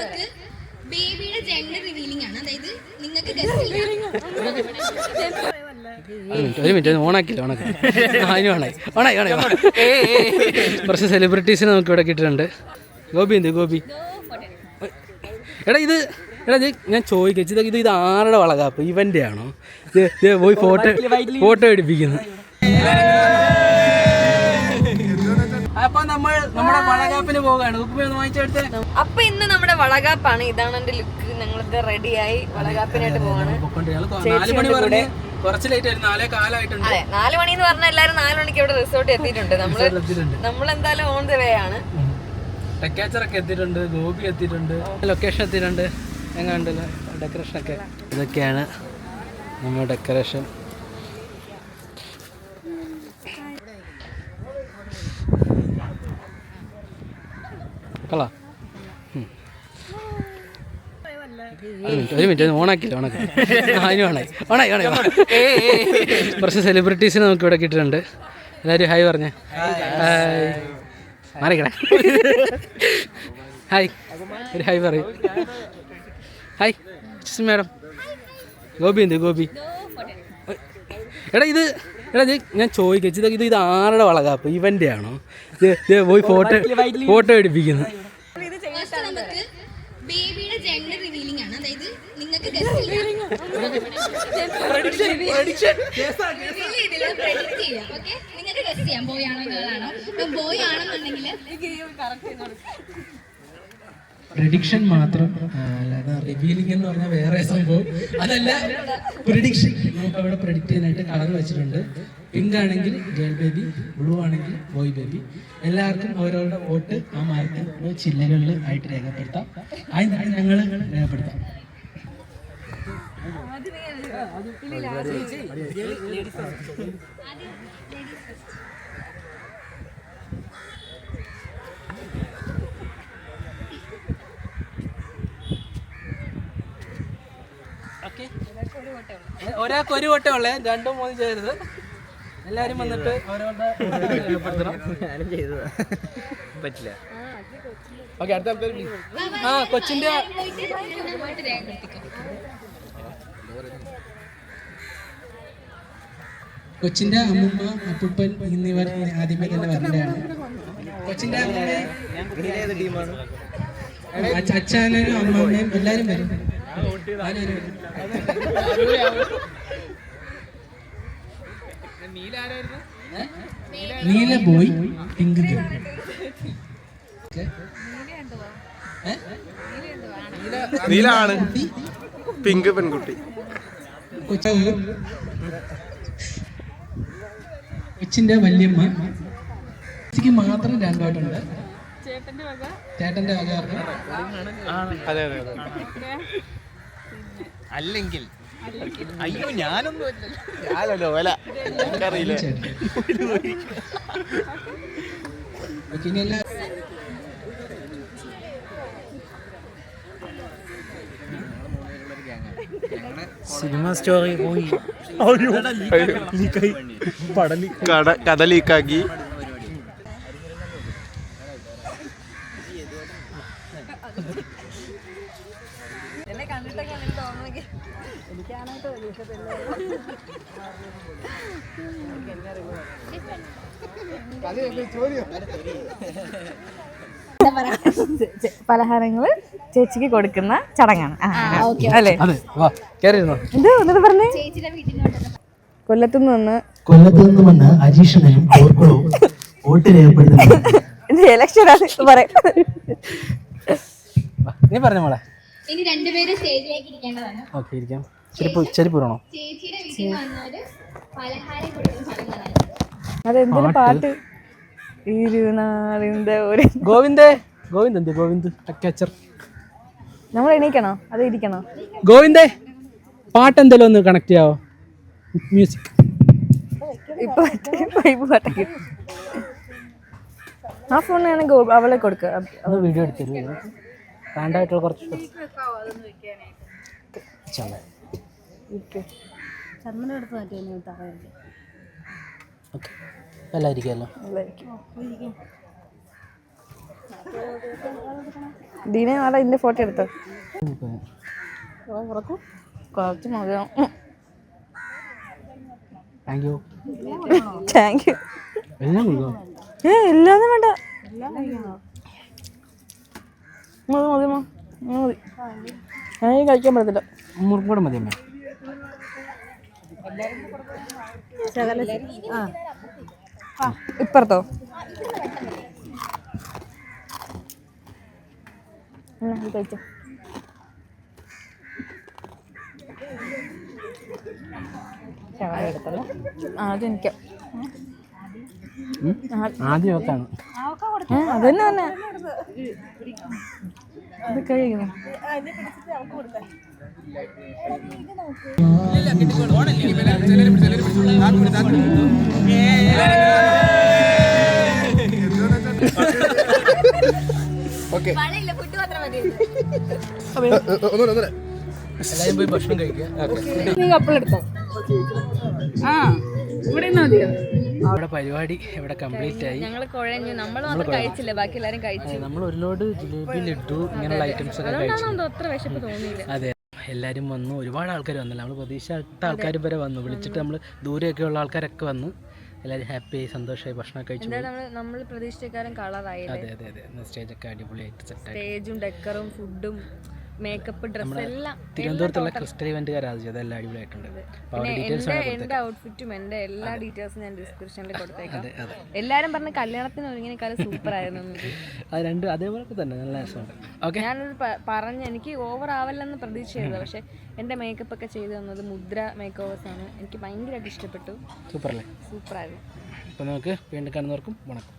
നമുക്ക് ബേബിയുടെ gender revealing ആണ്. അതായത് നിങ്ങൾക്ക് ഒരു മിനിറ്റ് ഓണാക്കില്ല കുറച്ച് സെലിബ്രിറ്റീസിനെ നമുക്ക് ഇവിടെ കിട്ടിയിട്ടുണ്ട്. ഗോപി എടാ ഇത് ഞാൻ ചോദിക്കാം, ഇത് ആരുടെ വളകാപ്പ്? ഇവന്റെ ആണോ? പോയി ഫോട്ടോ എടുപ്പിക്കുന്നു. അപ്പൊ നമ്മൾ നമ്മുടെ വളകാപ്പിന് പോകാണ്. അപ്പൊ ഇന്ന് നമ്മുടെ വളകാപ്പാണ്. ഇതാണ് എന്റെ ലുക്ക്. ഞങ്ങളിത് റെഡിയായി വളകാപ്പിനായിട്ട് പോവാണ്. 4 മണി പറഞ്ഞ് കുറച്ച് ലേറ്റ് ആയിരുന്നു. 4:15 ആയിട്ടുണ്ട്. അതെ, 4 മണി എന്ന് പറഞ്ഞാൽ എല്ലാവരും 4 മണിക്ക് ഇവിടെ റിസോർട്ട് എത്തിയിട്ടുണ്ട്. നമ്മളെന്തായാലും ഓൺ ദ വേ ആണ്. ടെക്കാച്ചറൊക്കെ എത്തിയിട്ടുണ്ട്, ഗോപി എത്തിയിട്ടുണ്ട്, ലൊക്കേഷൻ എത്തിയിട്ടുണ്ട്. എങ്ങനെയുണ്ടല്ലോ ഡെക്കറേഷനൊക്കെ? ഇതൊക്കെയാണ് നമ്മുടെ ഡെക്കറേഷൻ. കള ഒരു മിനിറ്റ് ഓണാക്കില്ല കുറച്ച് സെലിബ്രിറ്റീസിനെ നമുക്ക് ഇവിടെ കിട്ടിയിട്ടുണ്ട്. എല്ലാവരും ഹായ് പറഞ്ഞേ. ഹായ് മാറിക്കടേ. ഹായ് ഒരു ഹായ് പറയൂ. Hi madam. ഗോപി എടാ ഇത് ഞാൻ ചോദിക്കാം, ഇത് ആരുടെ വളകാപ്പ്? ഇവന്റെ ആണോ? പോയി ഫോട്ടോ എടുപ്പിക്കുന്നു. നമുക്ക് ബേബിയുടെ ജെൻഡർ റിവീലിംഗ് ആണ്. അതായത് നിങ്ങൾക്ക് നിങ്ങൾക്ക് ഗസ് ചെയ്യാം ബോയ് ആണോ ഗേൾ ആണോ. ബോയ് ആണെന്നുണ്ടെങ്കിൽ പ്രെഡിക്ഷൻ മാത്രം, അല്ലാതെ റിവീലിംഗ് എന്ന് പറഞ്ഞാൽ വേറെ സംഭവം. അതല്ല, പ്രെഡിക്ഷൻ നമുക്ക് അവിടെ പ്രെഡിക്റ്റ് ചെയ്യാനായിട്ട് കളർ വെച്ചിട്ടുണ്ട്. പിങ്ക് ആണെങ്കിൽ ഗേൾ ബേബി, ബ്ലൂ ആണെങ്കിൽ ബോയ് ബേബി. എല്ലാവർക്കും അവരവരുടെ വോട്ട് ആ മാർക്കിൻ്റെ ചില്ലകളിൽ ആയിട്ട് രേഖപ്പെടുത്താം. അതിനാണ് ഞങ്ങൾ രേഖപ്പെടുത്താം. ഒരാൾക്ക് ഒരു വട്ടേ ഉള്ളേ, 2 3 ചെയ്തത്. എല്ലാരും വന്നിട്ട് അവരവരുടെ പറ്റില്ല. കൊച്ചിന്റെ അമ്മുമ്മ, അപ്പൂപ്പൻ എന്നിവർ ആദ്യമേ തന്നെ വരേണ്ടതാണ്. കൊച്ചിന്റെ അച്ഛനും അമ്മമ്മയും എല്ലാരും വരും. നീല ബോയ്, പിങ്ക് ഗേൾ. നീലാണ് പിങ്ക് പെൺകുട്ടി. കൊച്ചിന്റെ വല്യമ്മ മാത്രം 2 വട്ടുണ്ട്. ചേട്ടന്റെ വക അല്ലെങ്കിൽ അയ്യോ ഞാനൊന്നും അറിയില്ല. സിനിമ സ്റ്റോറി പോയി കഥ ലീക്കാക്കി. പലഹാരങ്ങള് ചേച്ചിക്ക് കൊടുക്കുന്ന ചടങ്ങാണ് അല്ലേ? ഇത് പറഞ്ഞേ. കൊല്ലത്തുനിന്ന് വന്ന് അജീഷണനും വോട്ട് രേഖപ്പെടുത്തുന്നു. ഇലക്ഷനാണ് പറയാം. നീ പറഞ്ഞ മോളെ. ഇനി 2 പേര് സ്റ്റേജിലേക്ക് ഇരിക്കേണ്ടതാണ്. ഓക്കേ, ഇരിക്കാം. ചെരിപ്പൂരണോ? ചേച്ചിയുടെ വീട്ടിൽ വന്നവര് പലഹാരം കൊടുക്കുന്ന ചടങ്ങാണ്. അതെന്തൊരു പാട്ട്. ഗോവിന്ദ് അക്കാച്ചർ. നമ്മൾ എണീക്കണോ അത് ഇരിക്കണോ? ഗോവിന്ദേ, പാട്ട് എന്തെങ്കിലും ഒന്ന് കണക്ട് ചെയ്യാവോ? മ്യൂസിക് ആ ഫോണിനാണെങ്കിൽ അവളെ കൊടുക്കുക. വീഡിയോ എടുത്തരും. ബ്രാൻഡായിട്ടുള്ള കുറച്ച് എല്ലായിരിക്കുമല്ലോ. ദീനെ നാളെ ഇതിന്റെ ഫോട്ടോ എടുത്തോ കുറച്ച് മതിയോ താങ്ക് യു. Thank you. എല്ലാം കൊടുക്കാം. എല്ലാന്നും വേണ്ട മതി മതി മതി ഞാൻ കഴിക്കാൻ പറ്റത്തില്ല. മുറുക്കും കൂടെ മതി അമ്മ. ഇപ്പുറത്തോ കഴിച്ചോ. ആദ്യം എനിക്ക് ആദ്യം ഒത്താണ്. അതന്നെ തന്നെ ഇത് കഴിക്കുന്നു. ഓക്കെ എല്ലാവരും പോയി ഭക്ഷണം കഴിക്കുക. നീ കപ്പിളെടുത്തോ? ആ ഇവിടെ മതിയോ? അവിടെ പരിപാടി ഇവിടെ കംപ്ലീറ്റ് ആയി. ഞങ്ങൾ കുഴഞ്ഞു. നമ്മൾ മാത്രം കഴിച്ചില്ല, ബാക്കി എല്ലാരും കഴിച്ചു. നമ്മൾ ഒരു ലോഡ് ജിലേബി ലഡു ഇങ്ങനെയുള്ള ഐറ്റംസ് ഒക്കെ കഴിച്ചു. അത്ര വിശപ്പ് തോന്നിയില്ല. അതെ, എല്ലാവരും വന്നു. ഒരുപാട് ആൾക്കാർ വന്നില്ല. നമ്മൾ പ്രതീക്ഷിച്ച ആൾക്കാർ വരെ വന്നു. വിളിച്ചിട്ട് നമ്മൾ ദൂരെയൊക്കെ ഉള്ള ആൾക്കാരൊക്കെ വന്ന് എല്ലാവരും ഹാപ്പിയായി സന്തോഷമായി ഭക്ഷണം കഴിച്ചു. നമ്മൾ പ്രതീക്ഷിച്ചേക്കാളും കളറായില്ലേ? അതെ അതെ അതെ. സ്റ്റേജൊക്കെ അടിപൊളിയായിട്ട് സെറ്റായി. സ്റ്റേജും ഡെക്കറും ഫുഡും മേക്കപ്പ് ഡ്രസ്സ് എല്ലാം തിരുവനന്തപുരത്തുള്ള ക്രിസ്റ്റൽ ഇവന്റുകാരാണ് അതെല്ലാം അടിപൊളിയായിട്ടുണ്ട്. എന്റെ ഔട്ട്ഫിറ്റും എന്റെ എല്ലാ ഡീറ്റെയിൽസും ഞാൻ ഡിസ്ക്രിപ്ഷനിൽ കൊടുത്തേക്കാം. എല്ലാരും പറഞ്ഞ കല്യാണത്തിന് ഒരുങ്ങിനേക്കാളും സൂപ്പർ ആയിരുന്നു. അത് രണ്ടും അതേപോലെ തന്നെ നല്ല രസമുണ്ട്. ഓക്കെ, ഞാനത് പറഞ്ഞ് എനിക്ക് ഓവർ ആവല്ലെന്ന് പ്രതീക്ഷ ചെയ്തത്. പക്ഷെ എന്റെ മേക്കപ്പ് ഒക്കെ ചെയ്തു തന്നത് മുദ്ര മേക്ക് ഓവേഴ്സ് ആണ്. എനിക്ക് ഭയങ്കരമായിട്ട് ഇഷ്ടപ്പെട്ടു. സൂപ്പർ അല്ലേ? സൂപ്പറായിരുന്നു. അപ്പോൾ നമുക്ക് വീണ്ടും കാണുന്നവർക്കും വണക്കം.